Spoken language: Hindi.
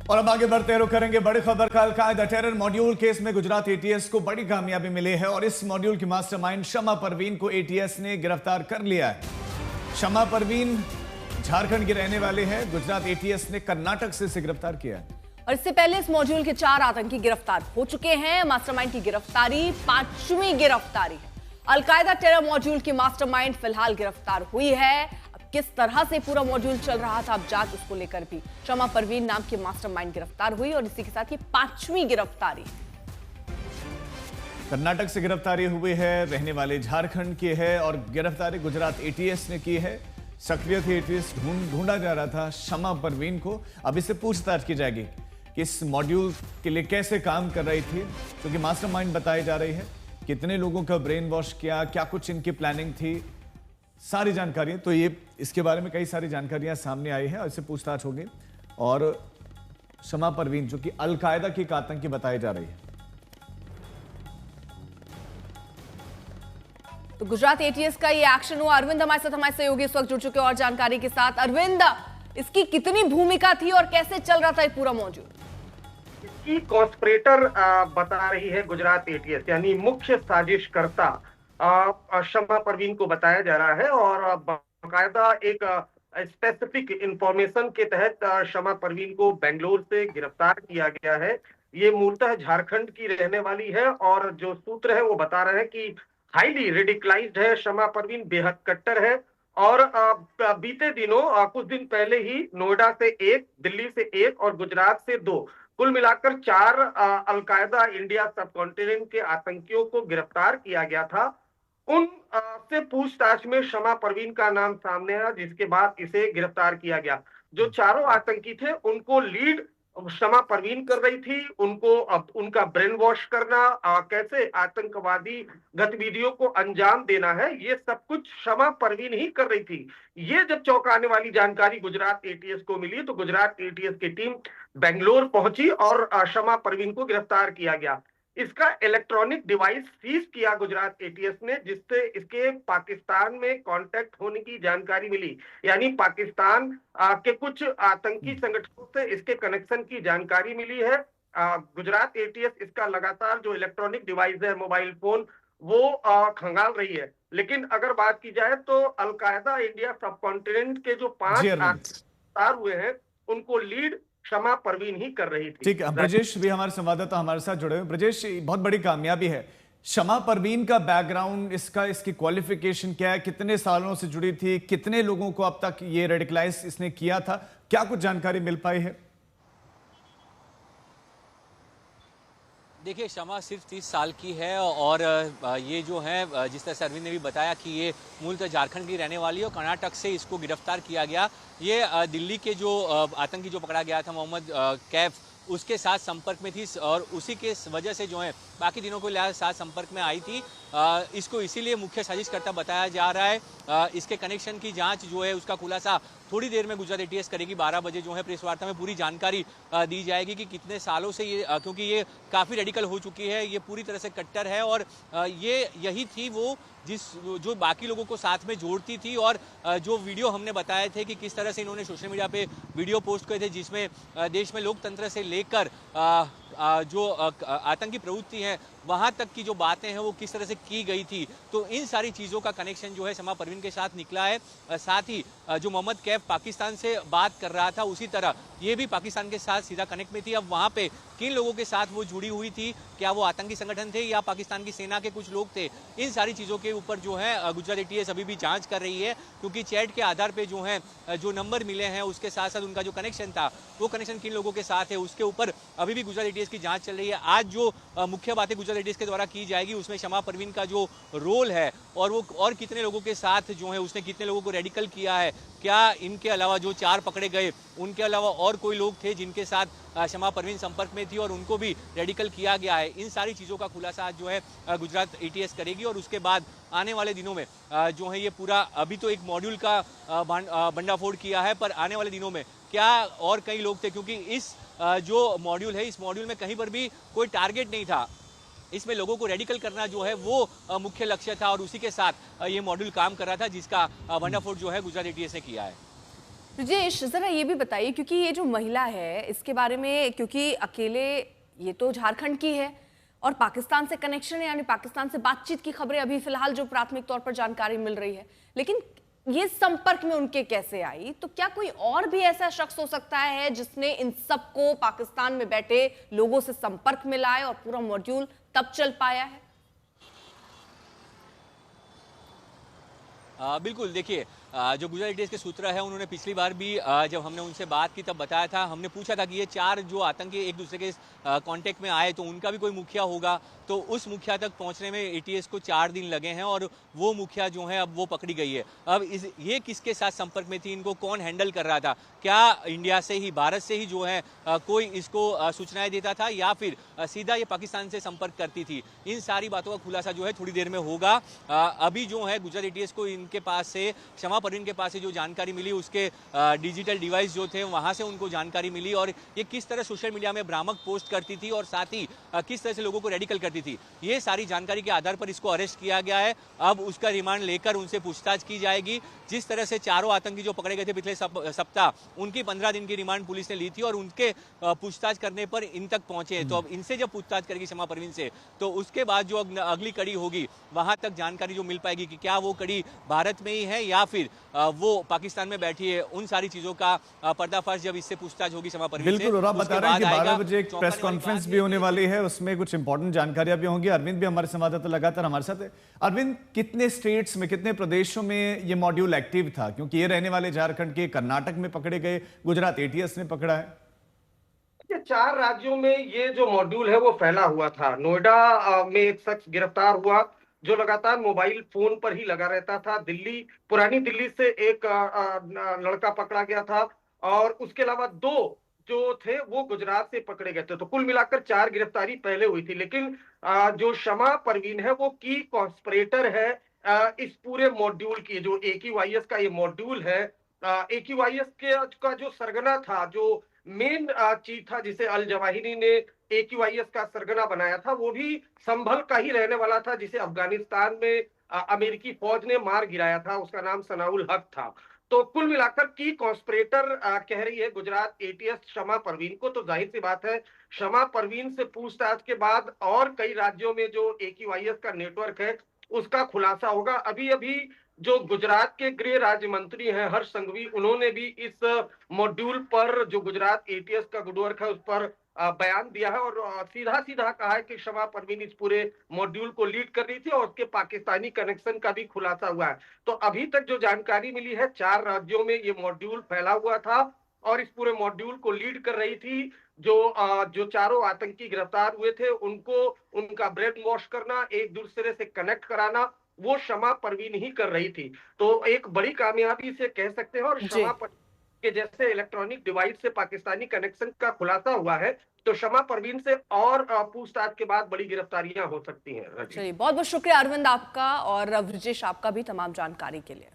और अब आगे बढ़ते रुख करेंगे बड़ी खबर का। अल-कायदा टेरर मॉड्यूल केस में गुजरात एटीएस को बड़ी कामयाबी मिली है और इस मॉड्यूल की मास्टरमाइंड शमा परवीन को एटीएस ने गिरफ्तार कर लिया है। शमा परवीन झारखंड के रहने वाले हैं। गुजरात एटीएस ने कर्नाटक से इसे गिरफ्तार किया है और इससे पहले इस मॉड्यूल के 4 आतंकी गिरफ्तार हो चुके हैं। मास्टरमाइंड की गिरफ्तारी 5वीं गिरफ्तारी है। अल-कायदा टेरर मॉड्यूल की मास्टरमाइंड फिलहाल गिरफ्तार हुई है। किस तरह से पूरा मॉड्यूल चल रहा था, अब जांच उसको लेकर भी शमा परवीन नाम की मास्टरमाइंड गिरफ्तार हुई और इसी के साथ ही 5वीं गिरफ्तारी। कर्नाटक से गिरफ्तारी हुई है, रहने वाले झारखंड के है और गिरफ्तारी गुजरात एटीएस ने की है। सक्रिय थी एटीएस, ढूंढा जा रहा था शमा परवीन को। अब इससे पूछताछ की जाएगी कि इस मॉड्यूल के लिए कैसे काम कर रही थी, क्योंकि मास्टरमाइंड बताई जा रही है। कितने लोगों का ब्रेन वॉश किया, क्या कुछ इनकी प्लानिंग थी, सारी जानकारियां। तो ये इसके बारे में कई सारी जानकारियां सामने आई है और इससे पूछताछ होगी। और शमा परवीन जो कि अल-कायदा की आतंकी बताई जा रही है। तो गुजरात एटीएस का ये एक्शन हुआ। अरविंद हमारे सहयोगी इस वक्त जुड़ चुके और जानकारी के साथ। अरविंद, इसकी कितनी भूमिका थी और कैसे चल रहा था ये पूरा मॉड्यूल? इसकी कॉन्स्पिरेटर बता रही है गुजरात एटीएस, यानी मुख्य साजिशकर्ता शमा परवीन को बताया जा रहा है। और बाकायदा एक स्पेसिफिक इंफॉर्मेशन के तहत शमा परवीन को बेंगलोर से गिरफ्तार किया गया है। ये मूलतः झारखंड की रहने वाली है और जो सूत्र है वो बता रहे हैं कि हाईली रेडिकलाइज्ड है। शमा परवीन बेहद कट्टर है और बीते दिनों कुछ दिन पहले ही नोएडा से 1, दिल्ली से 1 और गुजरात से 2, कुल मिलाकर 4 अल-कायदा इंडिया सब कॉन्टिनेंट के आतंकियों को गिरफ्तार किया गया था। उन से पूछताछ में शमा परवीन का नाम सामने आया, जिसके बाद इसे गिरफ्तार किया गया। जो चारों आतंकी थे उनको लीड शमा परवीन कर रही थी। उनको अब उनका ब्रेन वॉश करना, कैसे आतंकवादी गतिविधियों को अंजाम देना है, ये सब कुछ शमा परवीन ही कर रही थी। ये जब चौंकाने वाली जानकारी गुजरात एटीएस को मिली तो गुजरात एटीएस की टीम बेंगलोर पहुंची और शमा परवीन को गिरफ्तार किया गया। इसका इलेक्ट्रॉनिक डिवाइस सीज किया गुजरात एटीएस ने, जिससे इसके पाकिस्तान में कांटेक्ट होने की जानकारी मिली। यानी पाकिस्तान के कुछ आतंकी संगठनों से इसके कनेक्शन की जानकारी मिली है। गुजरात एटीएस इसका लगातार जो इलेक्ट्रॉनिक डिवाइस है, मोबाइल फोन, वो खंगाल रही है। लेकिन अगर बात की जाए तो अल-कायदा इंडिया सब कॉन्टिनेंट के जो 5 गिरफ्तार हुए हैं उनको लीड शमा परवीन ही कर रही थी। ठीक है, ब्रजेश भी हमारे संवाददाता हमारे साथ जुड़े हुए। ब्रजेश, बहुत बड़ी कामयाबी है। शमा परवीन का बैकग्राउंड, इसकी क्वालिफिकेशन क्या है, कितने सालों से जुड़ी थी, कितने लोगों को अब तक ये रेडिकलाइज इसने किया था, क्या कुछ जानकारी मिल पाई है? देखिए, शमा सिर्फ 30 साल की है और ये जो है, जिस तरह से अरविंद ने भी बताया कि ये मूलतः झारखंड की रहने वाली है और कर्नाटक से इसको गिरफ्तार किया गया। ये दिल्ली के जो आतंकी जो पकड़ा गया था मोहम्मद कैफ, उसके साथ संपर्क में थी और उसी के वजह से जो है बाकी दिनों को साथ संपर्क में आई थी। इसको इसीलिए मुख्य साजिशकर्ता बताया जा रहा है। इसके कनेक्शन की जांच जो है उसका खुलासा थोड़ी देर में गुजरात एटीएस करेगी। 12 बजे जो है प्रेस वार्ता में पूरी जानकारी दी जाएगी कि कितने सालों से ये, क्योंकि ये काफ़ी रेडिकल हो चुकी है, ये पूरी तरह से कट्टर है और ये यही थी वो जो बाकी लोगों को साथ में जोड़ती थी। और जो वीडियो हमने बताए थे कि किस तरह से इन्होंने सोशल मीडिया पे वीडियो पोस्ट किए थे, जिसमें देश में लोकतंत्र से लेकर जो आतंकी प्रवृत्ति है वहां तक की जो बातें हैं वो किस तरह से की गई थी, तो इन सारी चीज़ों का कनेक्शन जो है शमा परवीन के साथ निकला है। साथ ही जो मोहम्मद कैफ पाकिस्तान से बात कर रहा था, उसी तरह ये भी पाकिस्तान के साथ सीधा कनेक्ट में थी। अब वहां पे किन लोगों के साथ वो जुड़ी हुई थी, क्या वो आतंकी संगठन थे या पाकिस्तान की सेना के कुछ लोग थे, इन सारी चीज़ों के ऊपर जो है गुजरात एटीएस अभी भी जाँच कर रही है। क्योंकि चैट के आधार पर जो है जो नंबर मिले हैं उसके साथ साथ उनका जो कनेक्शन था, वो कनेक्शन किन लोगों के साथ है, उसके ऊपर अभी भी गुजरात एटीएस की जाँच चल रही है। आज जो मुख्य बातें गुजरात एटीएस के द्वारा की जाएगी उसमें शमा परवीन का जो रोल है और वो और कितने लोगों के साथ जो है उसने कितने लोगों को रेडिकल किया है, क्या इनके अलावा जो 4 पकड़े गए उनके अलावा और कोई लोग थे जिनके साथ शमा परवीन संपर्क में थी और उनको भी रेडिकल किया गया है, इन सारी चीज़ों का खुलासा आज जो है गुजरात एटीएस करेगी। और उसके बाद आने वाले दिनों में जो है ये पूरा, अभी तो एक मॉड्यूल का भंडाफोड़ किया है, पर आने वाले दिनों में क्या और कई लोग थे, क्योंकि इस जो मॉड्यूल है इस मॉड्यूल में कहीं पर भी कोई टारगेट नहीं था, इसमें लोगों को रेडिकल करना जो है वो मुख्य लक्ष्य था और उसी के साथ ये मॉड्यूल काम कर रहा था, जिसका भंडाफोड़ जो है गुजरात एटीएस ने किया है। ब्रिजेश, जरा ये भी बताइए, क्योंकि ये जो महिला है इसके बारे में, क्योंकि अकेले ये तो झारखंड की है और पाकिस्तान से कनेक्शन है, यानी पाकिस्तान से बातचीत की खबरें अभी फिलहाल जो प्राथमिक तौर पर जानकारी मिल रही है, लेकिन ये संपर्क में उनके कैसे आई? तो क्या कोई और भी ऐसा शख्स हो सकता है जिसने इन सबको पाकिस्तान में बैठे लोगों से संपर्क में लाए और पूरा मॉड्यूल तब चल पाया है? बिल्कुल, देखिए, जो गुजरात एटीएस के सूत्र है उन्होंने पिछली बार भी जब हमने उनसे बात की तब बताया था, हमने पूछा था कि ये 4 जो आतंकी एक दूसरे के कांटेक्ट में आए तो उनका भी कोई मुखिया होगा, तो उस मुखिया तक पहुंचने में एटीएस को 4 दिन लगे हैं और वो मुखिया जो है अब वो पकड़ी गई है। अब ये किसके साथ संपर्क में थी, इनको कौन हैंडल कर रहा था, क्या इंडिया से ही, भारत से ही जो है कोई इसको सूचनाएं देता था या फिर सीधा ये पाकिस्तान से संपर्क करती थी, इन सारी बातों का खुलासा जो है थोड़ी देर में होगा। अभी जो है गुजरात एटीएस को इनके पास से, शमा परवीन के पास से जो जानकारी मिली, उसके डिजिटल डिवाइस जो थे वहां से उनको जानकारी मिली और ये किस तरह सोशल मीडिया में भ्रामक पोस्ट करती थी और साथ ही किस तरह से लोगों को रेडिकल करती थी, ये सारी जानकारी के आधार पर इसको अरेस्ट किया गया है। अब उसका रिमांड लेकर उनसे पूछताछ की जाएगी। जिस तरह से 4 आतंकी जो पकड़े गए थे पिछले सप्ताह, उनकी 15 दिन की रिमांड पुलिस ने ली थी और उनके पूछताछ करने पर इन तक पहुंचे। तो अब इनसे जब पूछताछ करेगी शमा परवीन से, तो उसके बाद जो अगली कड़ी होगी वहां तक जानकारी जो मिल पाएगी कि क्या वो कड़ी भारत में ही है या फिर वो पाकिस्तान में बैठी है, उन सारी चीजों का पर्दाफाश जब इससे पूछताछ होगी शमा परवीन से। बिल्कुल, और आप बता रहे हैं कि 12 बजे एक प्रेस कॉन्फ्रेंस भी होने वाली है, उसमें कुछ इंपॉर्टेंट जानकारियां भी होंगी। अरविंद भी हमारे संवाददाता लगातार हमारे साथ है। अरविंद, कितने स्टेट्स में, कितने प्रदेशों में ये मॉड्यूल एक्टिव था? क्योंकि ये रहने वाले झारखंड के, कर्नाटक में पकड़े गए, गुजरात एटीएस ने पकड़ा है। 4 राज्यों में ये जो मॉड्यूल है वो फैला हुआ था। नोएडा में एक शख्स गिरफ्तार हुआ जो लगातार मोबाइल फोन पर ही लगा रहता था। पुरानी दिल्ली से एक लड़का पकड़ा गया था और उसके अलावा 2 जो थे वो गुजरात से पकड़े गए थे। तो कुल मिलाकर 4 गिरफ्तारी पहले हुई थी, लेकिन जो शमा परवीन है वो की कॉन्स्पिरेटर है इस पूरे मॉड्यूल की। जो AQIS का ये मॉड्यूल है, AQIS का जो सरगना था, जो मेन चीज था जिसे अल जवाहिरी ने AQIS का सरगना बनाया था, वो भी संभल का ही रहने वाला था, जिसे अफगानिस्तान में अमेरिकी फौज ने मार गिराया था। उसका नाम सनाउल हक था। तो कुल मिलाकर की कॉन्स्पिरेटर कह रही है गुजरात एटीएस शमा परवीन को। तो जाहिर सी बात है, शमा परवीन से पूछताछ के बाद और कई राज्यों में जो AQIS का नेटवर्क है उसका खुलासा होगा। अभी अभी जो गुजरात के गृह राज्य मंत्री हैं हर्ष संघवी, उन्होंने भी इस मॉड्यूल पर जो गुजरात एटीएस का गुडवर्क है उस पर बयान दिया है और सीधा सीधा कहा है कि शमा परवीन इस पूरे मॉड्यूल को लीड कर रही थी और उसके पाकिस्तानी कनेक्शन का भी खुलासा हुआ है। तो अभी तक जो जानकारी मिली है, 4 राज्यों में ये मॉड्यूल फैला हुआ था और इस पूरे मॉड्यूल को लीड कर रही थी। जो चारों आतंकी गिरफ्तार हुए थे उनको उनका ब्रेन वॉश करना, एक दूसरे से कनेक्ट कराना, वो शमा परवीन ही कर रही थी। तो एक बड़ी कामयाबी से कह सकते हैं। और शमा परवीन के जैसे इलेक्ट्रॉनिक डिवाइस से पाकिस्तानी कनेक्शन का खुलासा हुआ है, तो शमा परवीन से और पूछताछ के बाद बड़ी गिरफ्तारियां हो सकती हैं। चलिए, बहुत बहुत शुक्रिया अरविंद आपका और ब्रिजेश आपका भी तमाम जानकारी के लिए।